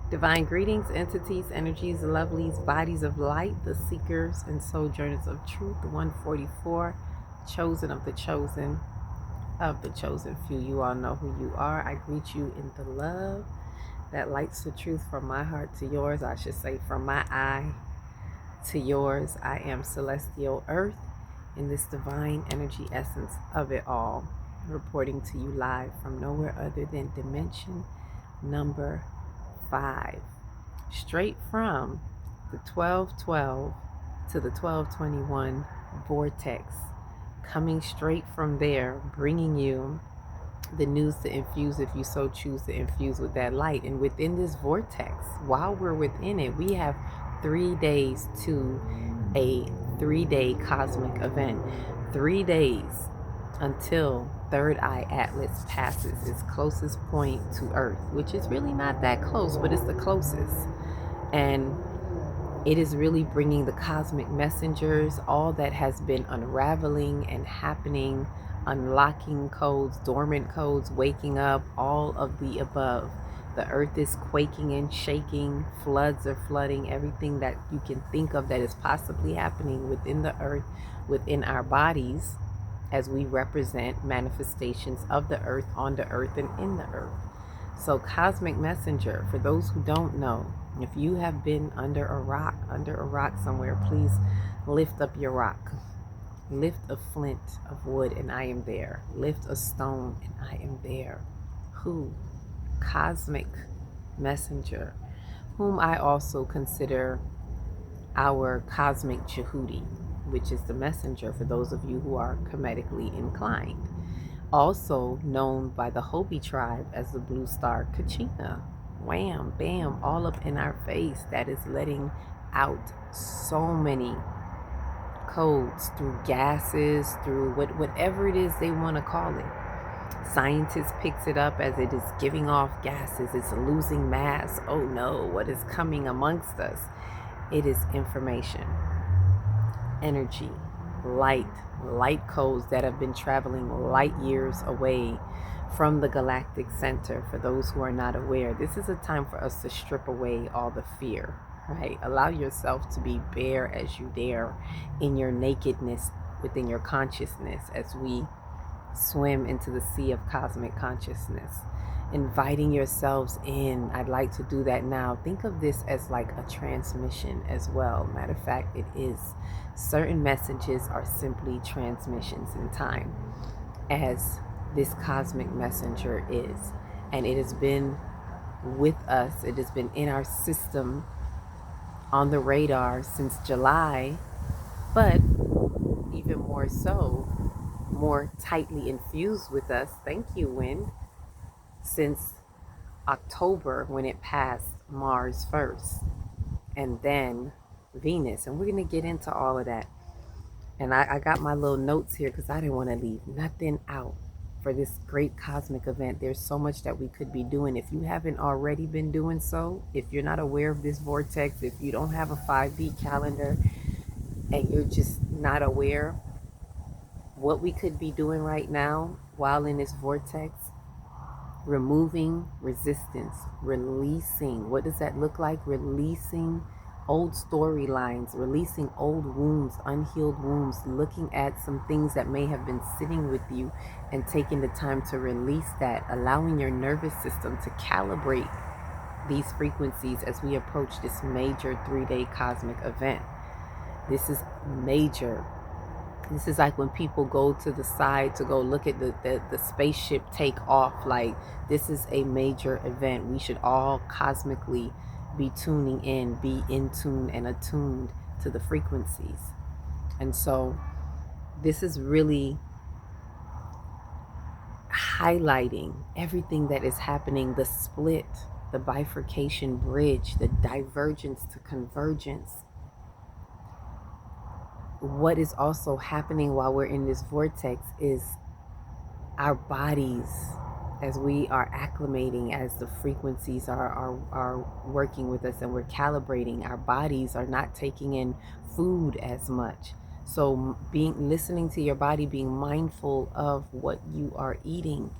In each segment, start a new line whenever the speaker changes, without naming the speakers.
Divine greetings, entities, energies, lovelies, bodies of light, the seekers and sojourners of truth, the 144, chosen of the chosen few. You all know who you are. I greet you in the love that lights the truth from my heart to yours. I should say from my eye to yours. I am Celestial Earth in this divine energy essence of it all, reporting to you live from nowhere other than dimension number 5, straight from the 1212 to the 1221 vortex, coming straight from there, bringing you the news to infuse if you so choose to infuse with that light. And within this vortex, while we're within it, we have 3 days to a 3-day cosmic event. 3 days until Third Eye Atlas passes its closest point to Earth, which is really not that close, but it's the closest. And it is really bringing the cosmic messengers, all that has been unraveling and happening, unlocking codes, dormant codes, waking up, all of the above. The earth is quaking and shaking, floods are flooding, everything that you can think of that is possibly happening within the earth, within our bodies, as we represent manifestations of the earth, on the earth, and in the earth. So, cosmic messenger, for those who don't know, if you have been under a rock somewhere, please lift up your rock. Lift a flint of wood, and I am there. Lift a stone, and I am there. Who? Cosmic messenger, whom I also consider our cosmic Jehudi, which is the messenger for those of you who are Kemetically inclined. Also known by the Hopi tribe as the Blue Star Kachina. Wham, bam, all up in our face. That is letting out so many codes through gases, through whatever it is they want to call it. Scientists picks it up as it is giving off gases. It's losing mass. Oh no, what is coming amongst us? It is information, energy, light codes that have been traveling light years away from the galactic center. For those who are not aware, this is a time for us to strip away all the fear, right? Allow yourself to be bare as you dare in your nakedness within your consciousness as we swim into the sea of cosmic consciousness, inviting yourselves in. I'd like to do that now. Think of this as like a transmission as well. Matter of fact, it is. Certain messages are simply transmissions in time, as this cosmic messenger is. And it has been with us, it has been in our system, on the radar since July, but even more so, more tightly infused with us, thank you, Wind, since October, when it passed Mars first and then Venus. And we're going to get into all of that. And I got my little notes here because I didn't want to leave nothing out for this great cosmic event. There's so much that we could be doing. If you haven't already been doing so, if you're not aware of this vortex, if you don't have a 5D calendar and you're just not aware what we could be doing right now while in this vortex, removing resistance, releasing. What does that look like? Releasing old storylines, releasing old wounds, unhealed wounds, looking at some things that may have been sitting with you and taking the time to release that, allowing your nervous system to calibrate these frequencies as we approach this major 3-day cosmic event. This is major. This is like when people go to the side to go look at the spaceship take off. Like, this is a major event. We should all cosmically be tuning in, be in tune and attuned to the frequencies. And so this is really highlighting everything that is happening, the split, the bifurcation bridge, the divergence to convergence. What is also happening while we're in this vortex is our bodies, as we are acclimating, as the frequencies are working with us and we're calibrating, our bodies are not taking in food as much. So listening to your body, being mindful of what you are eating,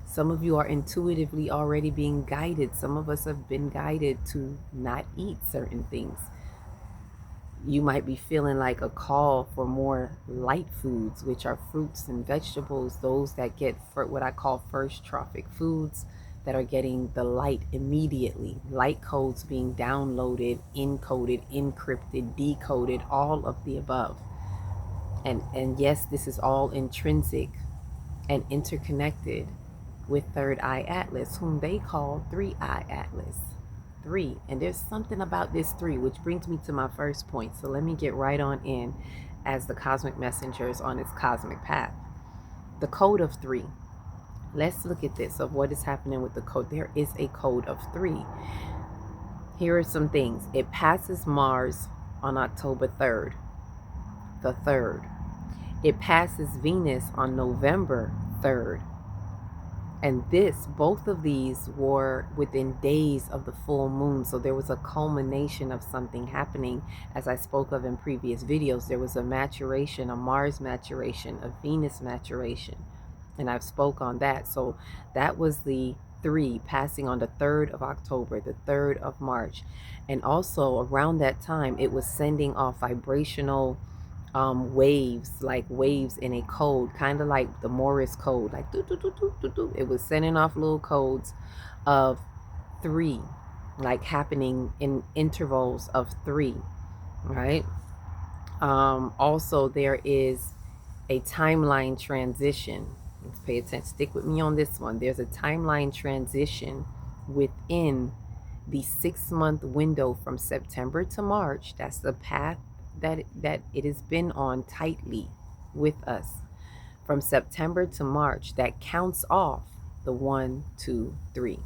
Some of you are intuitively already being guided. Some of us have been guided to not eat certain things. You might be feeling like a call for more light foods, which are fruits and vegetables, those that get for what I call first trophic foods, that are getting the light immediately. Light codes being downloaded, encoded, encrypted, decoded, all of the above. And yes, this is all intrinsic and interconnected with Third Eye Atlas, whom they call Three Eye Atlas. Three. And there's something about this three, which brings me to my first point. So let me get right on in as the cosmic messenger is on its cosmic path. The code of three. Let's look at this, of what is happening with the code. There is a code of three. Here are some things. It passes Mars on October 3rd. The 3rd. It passes Venus on November 3rd. And both of these were within days of the full moon. So there was a culmination of something happening. As I spoke of in previous videos, there was a maturation, a Mars maturation, a Venus maturation. And I've spoke on that. So that was the 3 passing on the 3rd of October, the 3rd of March. And also around that time, it was sending off vibrational waves, like waves in a code, kind of like the Morse code, like do, do, do, do, do, do. It was sending off little codes of 3, like happening in intervals of 3, right? Also, there is a timeline transition. Let's pay attention. Stick with me on this one. There's a timeline transition within the 6-month window from September to March. That's the path that it has been on tightly with us from September to March, that counts off the 1, 2, 3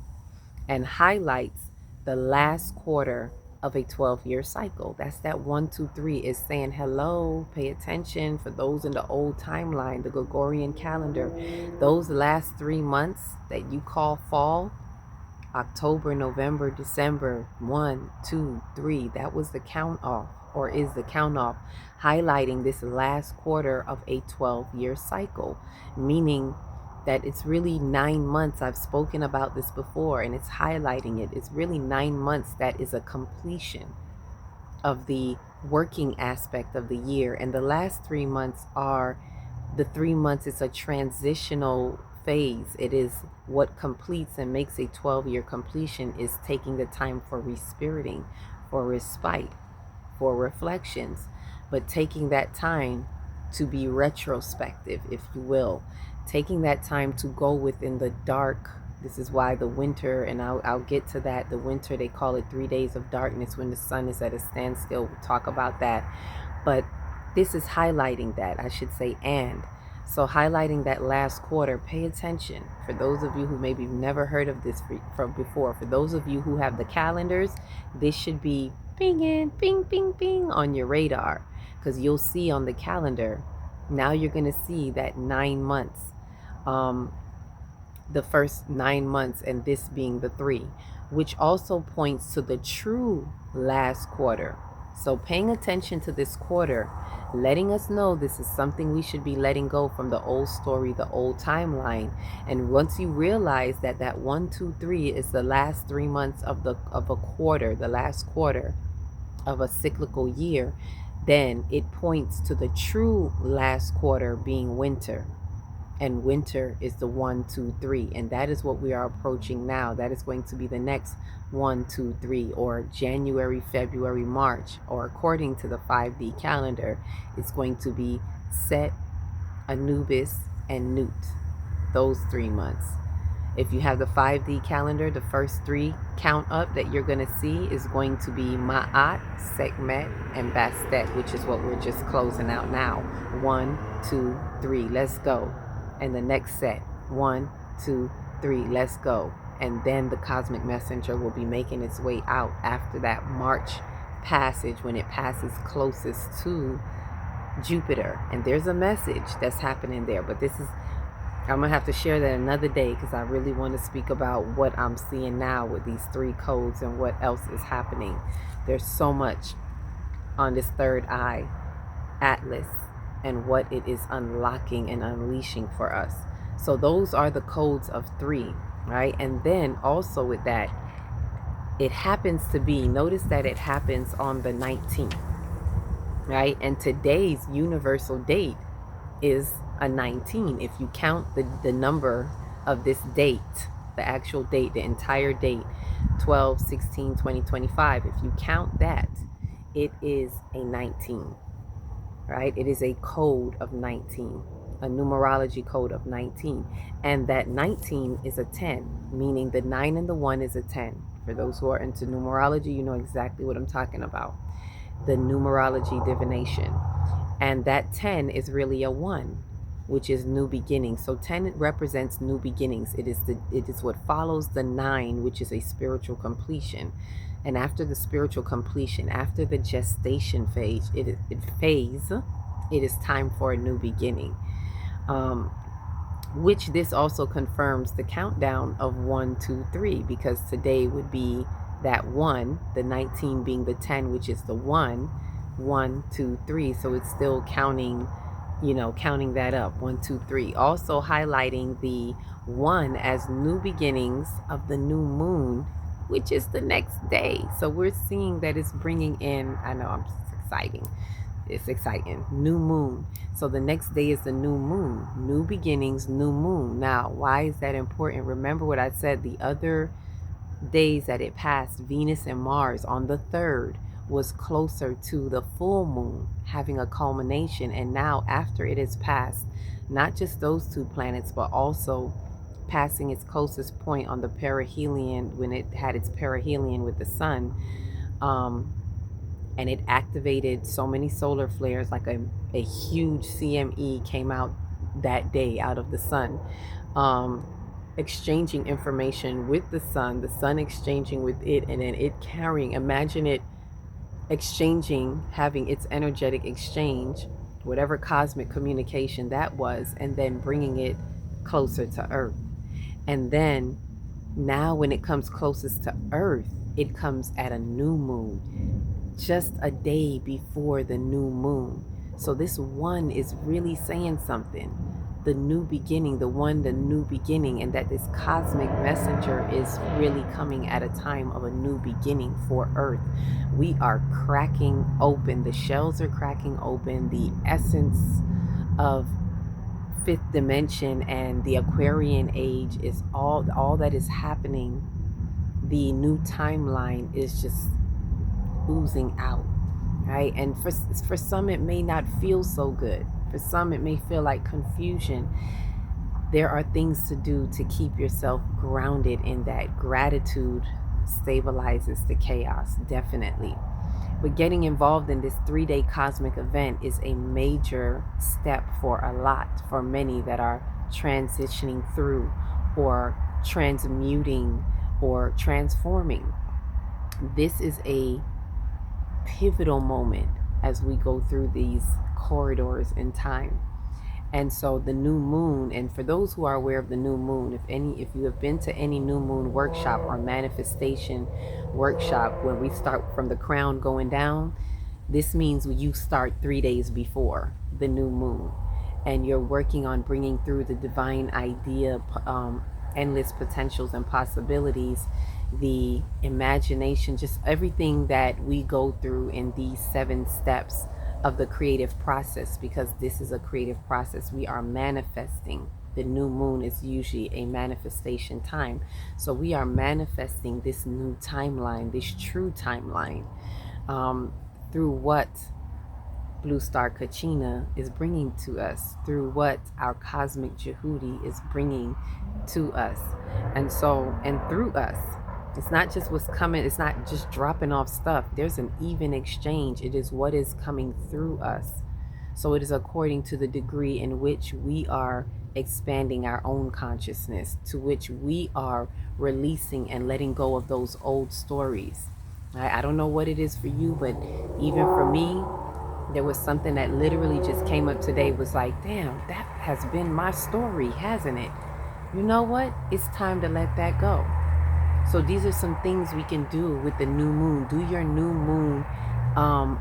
and highlights the last quarter of a 12-year cycle. That's that 1, 2, 3 is saying hello, pay attention. For those in the old timeline, the Gregorian calendar, those last 3 months that you call fall, October, November, December, 1, 2, 3, that was the count off, or is the count off, highlighting this last quarter of a 12-year cycle, meaning that it's really 9 months. I've spoken about this before, and it's highlighting it. It's really 9 months that is a completion of the working aspect of the year. And the last 3 months are the 3 months. It's a transitional phase. It is what completes and makes a 12-year completion, is taking the time for respiriting, for respite, for reflections, but taking that time to be retrospective, if you will, taking that time to go within the dark. This is why the winter, and I'll get to that, the winter, they call it 3 days of darkness when the sun is at a standstill. We'll talk about that. But this is highlighting that, I should say, and so highlighting that last quarter. Pay attention. For those of you who maybe never heard of this from before, for those of you who have the calendars, this should be pinging, ping, ping, ping on your radar, because you'll see on the calendar, now you're going to see that 9 months, the first 9 months, and this being the 3, which also points to the true last quarter. So paying attention to this quarter, letting us know this is something we should be letting go from the old story, the old timeline. And once you realize that that 1, 2, 3 is the last 3 months of a quarter, the last quarter of a cyclical year, then it points to the true last quarter being winter. And winter is the 1, 2, 3. And that is what we are approaching now. That is going to be the next 1, 2, 3, or January, February, March, or according to the 5D calendar, it's going to be Set, Anubis, and Nut. Those 3 months. If you have the 5D calendar, the first 3 count up that you're going to see is going to be Ma'at, Sekhmet, and Bastet, which is what we're just closing out now. 1, 2, 3, let's go. And the next set, 1, 2, 3, let's go. And then the cosmic messenger will be making its way out after that March passage, when it passes closest to Jupiter. And there's a message that's happening there, but this is, I'm gonna have to share that another day, because I really want to speak about what I'm seeing now with these 3 codes and what else is happening. There's so much on this third eye atlas and what it is unlocking and unleashing for us. So those are the codes of 3, right? And then also with that, it happens to be, notice that it happens on the 19th, right? And today's universal date is a 19. If you count the number of this date, the actual date, the entire date, 12/16/2025, if you count that, it is a 19, right? It is a code of 19, a numerology code of 19. And that 19 is a 10, meaning the 9 and the 1 is a 10. For those who are into numerology, you know exactly what I'm talking about. The numerology divination. And that 10 is really a 1, which is new beginnings. So 10 represents new beginnings. It is what follows the 9, which is a spiritual completion. And after the spiritual completion, after the gestation phase, it is time for a new beginning. Which this also confirms the countdown of 1, 2, 3, because today would be that 1, the 19 being the 10, which is the 1, 1, 2, 3. So it's still counting, counting that up, 1, 2, 3. Also highlighting the 1 as new beginnings of the new moon, which is the next day. So we're seeing that it's bringing in, I know, it's exciting. New moon. So the next day is the new moon. New beginnings, new moon. Now, why is that important? Remember what I said, the other days that it passed, Venus and Mars on the 3rd was closer to the full moon, having a culmination. And now after it has passed, not just those two planets, but also passing its closest point on the perihelion, when it had its perihelion with the sun, and it activated so many solar flares, like a huge CME came out that day out of the sun, exchanging information with the sun exchanging with it, and then it carrying, imagine it exchanging, having its energetic exchange, whatever cosmic communication that was, and then bringing it closer to Earth. And then now when it comes closest to Earth, it comes at a new moon, just a day before the new moon. So this 1 is really saying something. The new beginning, the new beginning, and that this cosmic messenger is really coming at a time of a new beginning for Earth. We are cracking open, the shells are cracking open, the essence of 5th dimension and the Aquarian age is all that is happening. The new timeline is just oozing out, right? And for some it may not feel so good. For some it may feel like confusion. There are things to do to keep yourself grounded in that. Gratitude stabilizes the chaos, definitely. But getting involved in this 3-day cosmic event is a major step for many that are transitioning through or transmuting or transforming. This is a pivotal moment as we go through these corridors in time. And so the new moon, and for those who are aware of the new moon, if you have been to any new moon workshop or manifestation workshop where we start from the crown going down, this means you start 3 days before the new moon, and you're working on bringing through the divine idea, endless potentials and possibilities, the imagination, just everything that we go through in these 7 steps of the creative process, because this is a creative process. We are manifesting. The new moon is usually a manifestation time. So we are manifesting this new timeline, this true timeline, through what Blue Star Kachina is bringing to us, through what our cosmic Jehudi is bringing to us. And so, and through us, it's not just what's coming, it's not just dropping off stuff. There's an even exchange. It is what is coming through us. So it is according to the degree in which we are expanding our own consciousness, to which we are releasing and letting go of those old stories. I don't know what it is for you, but even for me, there was something that literally just came up today, was like, damn, that has been my story, hasn't it? You know what? It's time to let that go. So these are some things we can do with the new moon. Do your new moon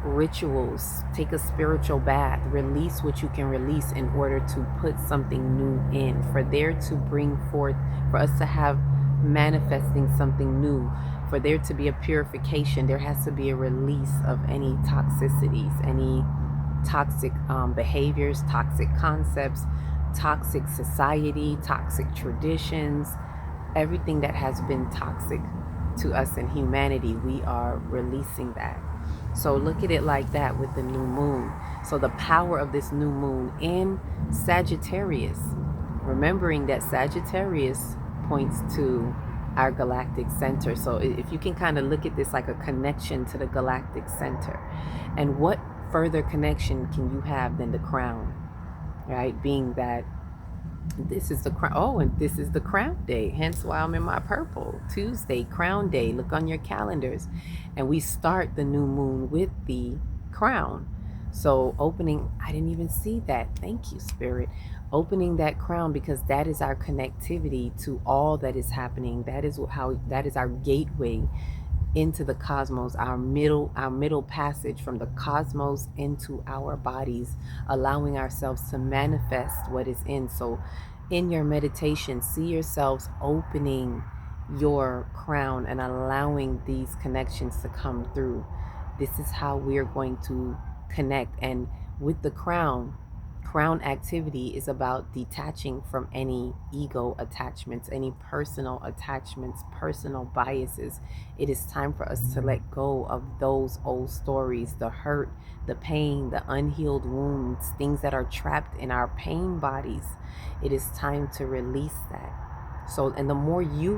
rituals. Take a spiritual bath. Release what you can release in order to put something new in. For there to bring forth, for us to have manifesting something new, for there to be a purification, there has to be a release of any toxicities, any toxic behaviors, toxic concepts, toxic society, toxic traditions, everything that has been toxic to us in humanity. We are releasing that. So look at it like that with the new moon. So the power of this new moon in Sagittarius, remembering that Sagittarius points to our galactic center. So if you can kind of look at this like a connection to the galactic center, and what further connection can you have than the crown, right? Being that this is the crown. Oh, and this is the crown day. Hence why I'm in my purple. Tuesday, crown day. Look on your calendars. And we start the new moon with the crown. So opening, I didn't even see that. Thank you, Spirit. Opening that crown, because that is our connectivity to all that is happening. That is our gateway into the cosmos, our middle passage from the cosmos into our bodies, allowing ourselves to manifest what is in. So in your meditation, see yourselves opening your crown and allowing these connections to come through. This is how we are going to connect. And with the crown activity is about detaching from any ego attachments, any personal attachments, personal biases. It is time for us to let go of those old stories, the hurt, the pain, the unhealed wounds, things that are trapped in our pain bodies. It is time to release that. So, and the more you